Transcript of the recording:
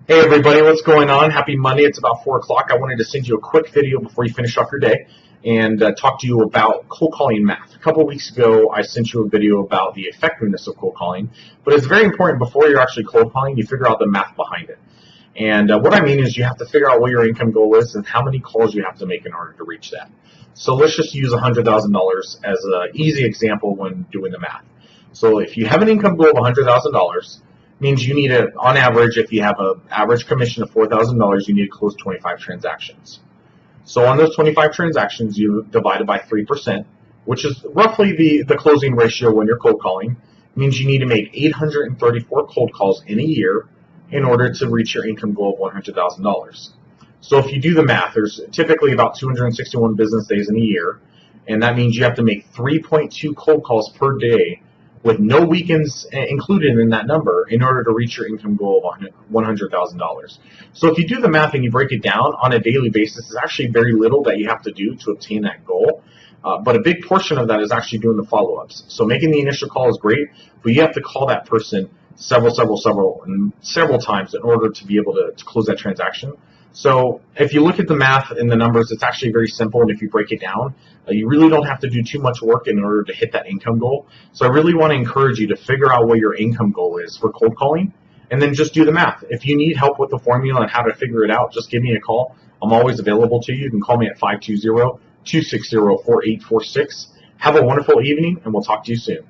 Hey everybody, what's going on? Happy Monday. It's about 4 o'clock. I wanted to send you a quick video before you finish off your day and talk to you about cold calling math. A couple weeks ago, I sent you a video about the effectiveness of cold calling, but it's very important before you're actually cold calling, you figure out the math behind it. And what I mean is you have to figure out what your income goal is and how many calls you have to make in order to reach that. So let's just use $100,000 as an easy example when doing the math. So if you have an income goal of $100,000, means you need to, on average, if you have an average commission of $4,000, you need to close 25 transactions. So on those 25 transactions, you divide it by 3%, which is roughly the closing ratio when you're cold calling. It means you need to make 834 cold calls in a year in order to reach your income goal of $100,000. So if you do the math, there's typically about 261 business days in a year, and that means you have to make 3.2 cold calls per day with no weekends included in that number in order to reach your income goal of $100,000. So if you do the math and you break it down on a daily basis, it's actually very little that you have to do to obtain that goal. But a big portion of that is actually doing the follow-ups. So making the initial call is great, but you have to call that person several times in order to be able to close that transaction. So if you look at the math and the numbers, it's actually very simple, and if you break it down, you really don't have to do too much work in order to hit that income goal. So I really want to encourage you to figure out what your income goal is for cold calling, and then just do the math. If you need help with the formula and how to figure it out, just give me a call. I'm always available to you. You can call me at 520-260-4846. Have a wonderful evening, and we'll talk to you soon.